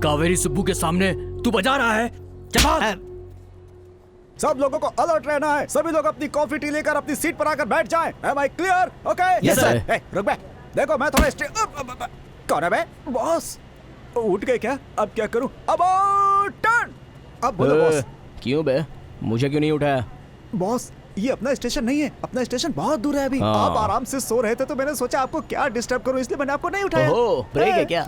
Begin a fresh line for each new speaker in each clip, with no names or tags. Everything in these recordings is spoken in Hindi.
कावेरी सुब्बू के सामने तू बजा रहा है? जवाब।
सब लोगों को अलर्ट रहना है। सभी लोग अपनी कॉफी टी लेकर अपनी सीट पर आकर बैठ जाएं। Am I clear? Okay?
Yes, sir.
रुक बे। देखो मैं थोड़ा कौन है बे? बॉस। उठ गए क्या? अब क्या करूं? अब टर्न। अब बोलो बॉस।
क्यों बे? मुझे क्यों नहीं उठाया?
बॉस ये अपना स्टेशन नहीं है। अपना स्टेशन बहुत दूर है अभी। आप आराम से सो रहे थे तो मैंने सोचा आपको क्या डिस्टर्ब करूं, इसलिए मैंने आपको नहीं उठाया।
ओह, ब्रेक है क्या?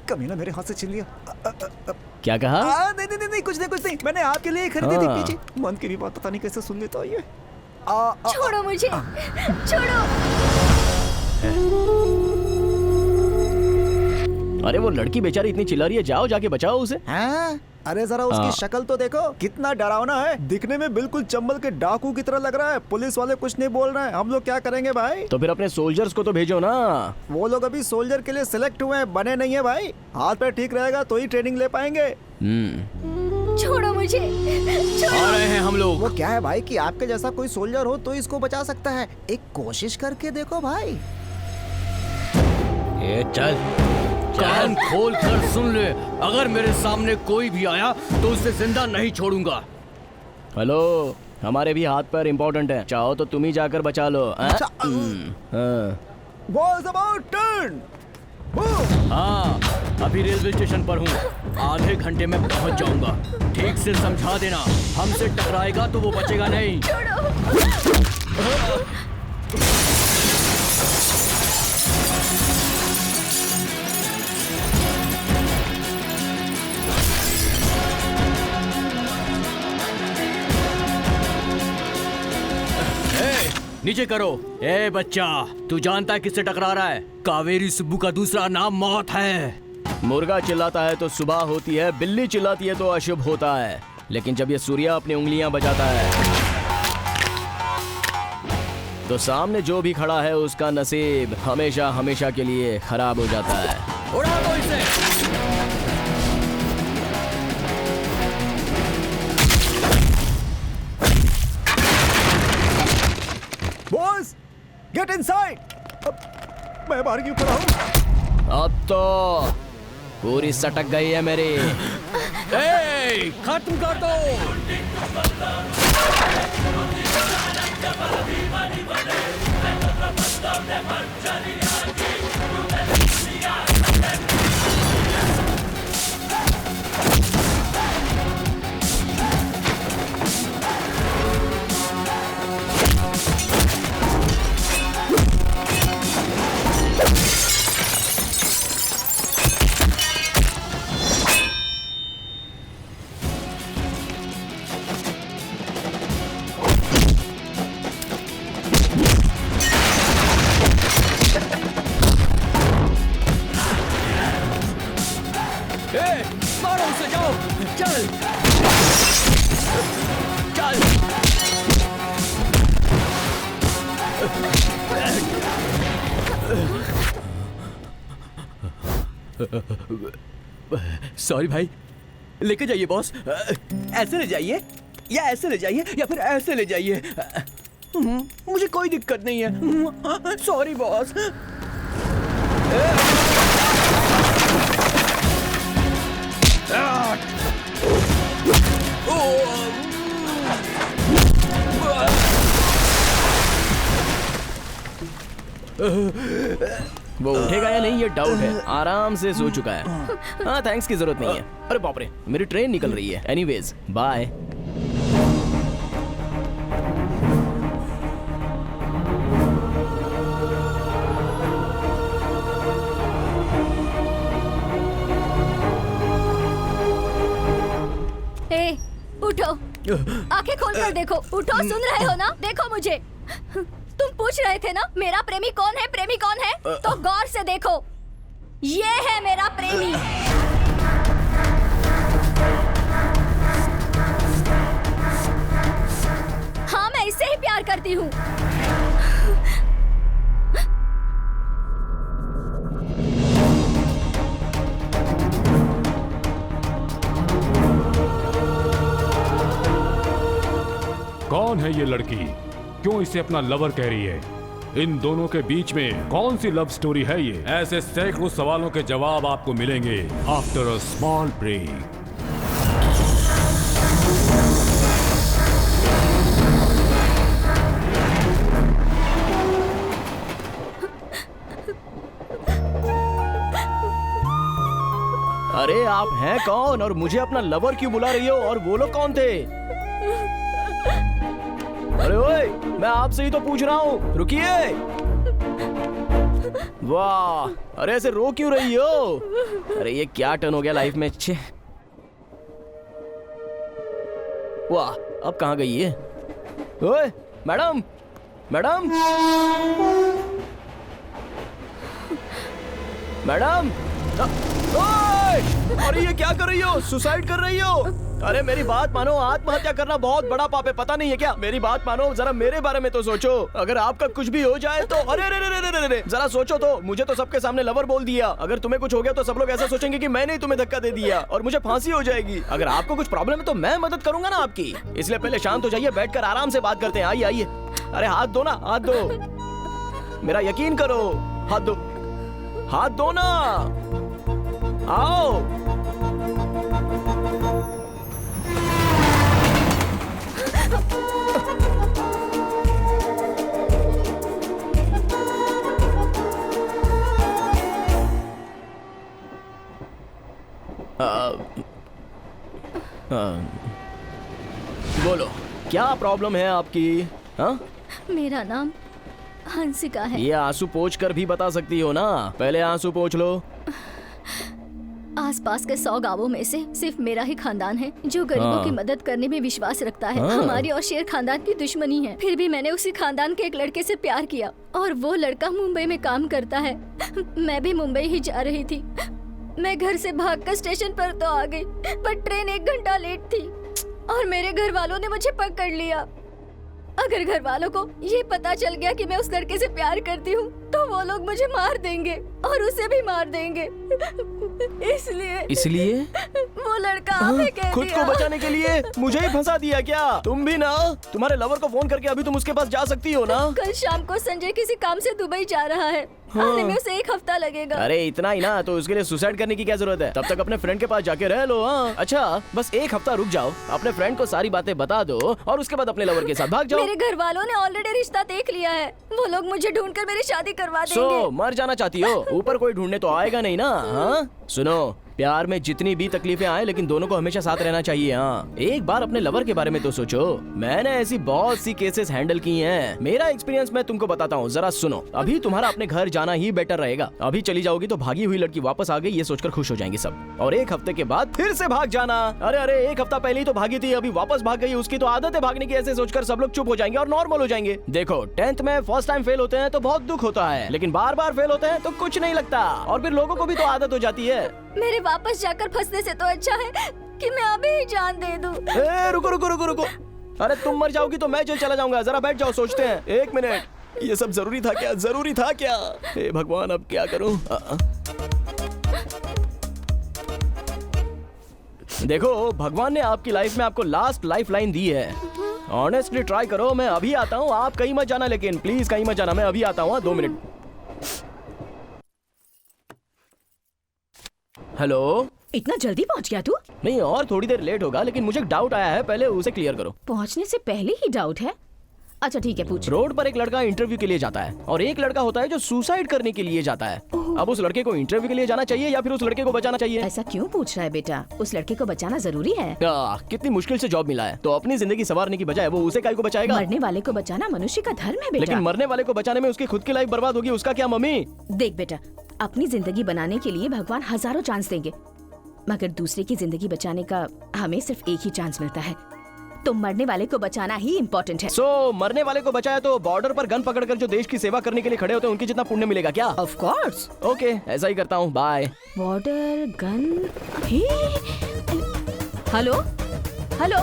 कमीना मेरे हाथ से छीन लिया।
क्या कहा?
नहीं कुछ नहीं। मैंने आपके लिए खरीदी थी पीछे। मन की भी बात पता नहीं कैसे सुन लेता है ये।
छोड़ो मुझे, छोड़ो।
अरे वो लड़की बेचारी इतनी चिल्ला रही है, जाओ जाके बचाओ उसे।
हाँ? अरे जरा उसकी शक्ल तो देखो, कितना डरावना है। दिखने में बिल्कुल चंबल के डाकू की तरह लग रहा है। पुलिस वाले कुछ नहीं बोल रहे हैं। हम लोग क्या करेंगे भाई?
तो फिर अपने सोल्जर्स को तो भेजो ना।
वो लोग अभी सोल्जर के लिए सिलेक्ट हुए हैं, बने नहीं है भाई। हाथ पैर ठीक रहेगा तो ही ट्रेनिंग ले पाएंगे।
छोड़ो मुझे, छोड़ो।
आ रहे हैं हम लोग।
वो क्या है भाई कि आपके जैसा कोई सोल्जर हो तो इसको बचा सकता है। एक कोशिश करके देखो भाई।
ए चल, कान खोल कर सुन ले। अगर मेरे सामने कोई भी आया तो उसे जिंदा नहीं छोड़ूंगा।
हेलो, हमारे भी हाथ पैर इम्पोर्टेंट है। चाहो तो तुम ही जाकर बचा लो।
Balls about turn.
हाँ, अभी रेलवे स्टेशन पर हूँ। आधे घंटे में पहुँच जाऊंगा। ठीक से समझा देना, हमसे टकराएगा तो वो बचेगा नहीं। नीचे करो। ए बच्चा, तू जानता है किससे टकरा रहा है? कावेरी सुब्बू का दूसरा नाम मौत है।
मुर्गा चिल्लाता है तो सुबह होती है, बिल्ली चिल्लाती है तो अशुभ होता है, लेकिन जब ये सूर्या अपनी उंगलियां बजाता है तो सामने जो भी खड़ा है उसका नसीब हमेशा हमेशा के लिए खराब हो जाता है।
उड़ा दो इसे।
Boss, get inside. मैं बाहर क्यों खड़ा हूँ?
अब तो पूरी सटक गई है मेरी।
ए, खत्म कर दो। मारो उसे, जाओ। चल चल। सॉरी भाई, लेके जाइए बॉस। ऐसे ले जाइए या ऐसे ले जाइए या फिर ऐसे ले जाइए। मुझे कोई दिक्कत नहीं है। Sorry boss.
वो उठेगा या नहीं ये डाउट है। आराम से सो चुका है। हाँ, थैंक्स की जरूरत नहीं है। अरे बाप रे, मेरी ट्रेन निकल रही है। Anyways, bye.
ए, उठो, आंखें खोलकर देखो। उठो, सुन रहे हो ना? देखो मुझे। तुम पूछ रहे थे ना मेरा प्रेमी कौन है, प्रेमी कौन है? तो गौर से देखो, ये है मेरा प्रेमी। हाँ, मैं इससे ही प्यार करती हूँ।
कौन है ये लड़की? क्यों इसे अपना लवर कह रही है? इन दोनों के बीच में कौन सी लव स्टोरी है ये? ऐसे सैकड़ों सवालों के जवाब आपको मिलेंगे आफ्टर अ स्मॉल ब्रेक।
अरे आप हैं कौन और मुझे अपना लवर क्यों बुला रही हो? और वो लोग कौन थे? अरे ओए, मैं आपसे ही तो पूछ रहा हूँ, रुकिए। वाह, अरे ऐसे रो क्यों रही हो? अरे ये क्या टर्न हो गया लाइफ में? छे, वाह, अब कहाँ गई है? ओए, मैडम, मैडम, मैडम, ओए! अरे ये क्या कर रही हो? सुसाइड कर रही हो? अरे मेरी बात मानो, आत्महत्या करना बहुत बड़ा पाप है, पता नहीं है क्या? मेरी बात मानो, जरा मेरे बारे में तो सोचो। अगर आपका कुछ भी हो जाए तो अरे रे रे रे रे रे, जरा सोचो तो। मुझे तो सबके सामने लवर बोल दिया, अगर तुम्हें कुछ हो गया तो सब लोग ऐसा सोचेंगे कि मैंने ही तुम्हें धक्का दे दिया और मुझे फांसी हो जाएगी। अगर आपको कुछ प्रॉब्लम है तो मैं मदद करूंगा ना आपकी, इसलिए पहले शांत हो जाइए, बैठकर आराम से बात करते हैं। आइए आइए, अरे हाथ दो ना, हाथ दो, मेरा यकीन करो, हाथ दो, हाथ दो ना, आओ। बोलो, क्या प्रॉब्लम है आपकी? हाँ?
मेरा नाम हंसिका है।
ये आंसू पोंछ कर भी बता सकती हो ना, पहले आंसू पोंछ लो।
आसपास के 100 गांवों में से सिर्फ मेरा ही खानदान है जो गरीबों
हाँ।
की मदद करने में विश्वास रखता है।
हाँ।
हमारी और शेर खानदान की दुश्मनी है, फिर भी मैंने उसी खानदान के एक लड़के से प्यार किया और वो लड़का मुंबई में काम करता है। मैं भी मुंबई ही जा रही थी। मैं घर से भागकर स्टेशन पर तो आ गई, पर ट्रेन 1 घंटा लेट थी और मेरे घर वालों ने मुझे पकड़ लिया। अगर घर वालों को ये पता चल गया कि मैं उस लड़के से प्यार करती हूँ तो वो लोग मुझे मार देंगे और उसे भी मार देंगे। इसलिए वो लड़का हमें कह
खुद
दिया।
को बचाने के लिए मुझे ही फंसा दिया क्या? तुम भी ना, तुम्हारे लवर को फोन करके अभी तुम उसके पास जा सकती हो ना।
कल शाम को संजय किसी काम से दुबई जा रहा है। आने में उसे 1 हफ्ता लगेगा।
अरे इतना ही ना, तो उसके लिए सुसाइड करने की क्या जरूरत है? तब तक अपने फ्रेंड के पास जाके रह लो। हाँ अच्छा, बस 1 हफ्ता रुक जाओ, अपने फ्रेंड को सारी बातें बता दो और उसके बाद अपने लवर के साथ भाग जाओ।
मेरे घर वालों ने ऑलरेडी रिश्ता देख लिया है, वो लोग मुझे ढूंढकर मेरी शादी करवा देंगे।
सो मर जाना चाहती हो? ऊपर कोई ढूंढने तो आएगा नहीं ना। हाँ सुनो, प्यार में जितनी भी तकलीफें आए लेकिन दोनों को हमेशा साथ रहना चाहिए। हाँ, एक बार अपने लवर के बारे में तो सोचो। मैंने ऐसी बहुत सी केसेस हैंडल की हैं। मेरा एक्सपीरियंस मैं तुमको बताता हूँ, जरा सुनो। अभी तुम्हारा अपने घर जाना ही बेटर रहेगा। अभी चली जाओगी तो भागी हुई लड़की वापस आ गई ये सोचकर खुश हो जाएंगे सब, और 1 हफ्ते के बाद फिर से भाग जाना। अरे अरे 1 हफ्ता पहले ही तो भागी थी, अभी वापस भाग गई, उसकी तो आदत है भागने की, ऐसे सोचकर सब लोग चुप हो जाएंगे और नॉर्मल हो जाएंगे। देखो 10th में फर्स्ट टाइम फेल होते हैं तो बहुत दुख होता है, लेकिन बार बार फेल होते हैं तो कुछ नहीं लगता और फिर लोगों को भी तो आदत हो जाती है।
मेरे वापस जाकर फंसने से तो अच्छा है कि मैं अभी ही जान दे दूं।
रुको रुको रुको रुको, अरे तुम मर जाओगी तो मैं जेल चला जाऊंगा। जरा बैठ जाओ, सोचते हैं। 1 मिनट, ये सब जरूरी था क्या? जरूरी था क्या? हे भगवान, अब क्या करूं? देखो, भगवान ने आपकी लाइफ में आपको लास्ट लाइफ लाइन दी है। ऑनेस्टली ट्राई करो। मैं अभी आता हूँ, आप कहीं मत जाना, लेकिन प्लीज कहीं मत जाना। मैं अभी आता हूँ, 2 मिनट। हेलो,
इतना जल्दी पहुंच गया तू?
नहीं और थोड़ी देर लेट होगा, लेकिन मुझे डाउट आया है, पहले उसे क्लियर करो।
पहुंचने से पहले ही डाउट है? अच्छा ठीक है, पूछ।
रोड पर एक लड़का इंटरव्यू के लिए जाता है और एक लड़का होता है जो सुसाइड करने के लिए जाता है। अब उस लड़के को इंटरव्यू के लिए जाना चाहिए या फिर उस लड़के को बचाना चाहिए?
ऐसा क्यों पूछ रहा है बेटा? उस लड़के को बचाना जरूरी है।
कितनी मुश्किल से जॉब मिला है, तो अपनी जिंदगी संवारने की बजाय वो उसे काहे को बचाएगा?
मरने वाले को बचाना मनुष्य का धर्म है बेटा।
लेकिन मरने वाले को बचाने में उसकी खुद की लाइफ बर्बाद होगी, उसका क्या? मम्मी
देख बेटा, अपनी जिंदगी बनाने के लिए भगवान हजारों चांस देंगे, मगर दूसरे की जिंदगी बचाने का हमें सिर्फ एक ही चांस मिलता है। तो मरने वाले को बचाना ही इम्पोर्टेंट है।
मरने वाले को बचाया तो बॉर्डर पर गन पकड़कर जो देश की सेवा करने के लिए खड़े होते हैं उनकी जितना पुण्य मिलेगा क्या?
Of course.
ओके, ऐसा ही करता हूँ, bye.
Border gun, hello hello,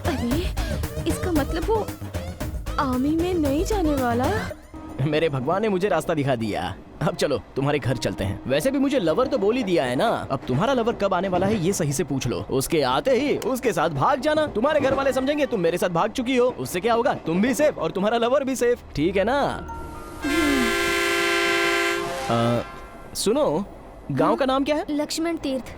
अरे इसका मतलब वो आर्मी में नहीं जाने वाला।
मेरे भगवान ने मुझे रास्ता दिखा दिया। अब चलो तुम्हारे घर चलते हैं। वैसे भी मुझे लवर तो बोल ही दिया है ना, अब तुम्हारा लवर कब आने वाला है ये सही से पूछ लो। उसके आते ही उसके साथ भाग जाना। तुम्हारे घर वाले समझेंगे तुम मेरे साथ भाग चुकी हो, उससे क्या होगा? तुम भी सेफ और तुम्हारा लवर भी सेफ, ठीक है ना? सुनो, गांव का नाम क्या है?
लक्ष्मण तीर्थ।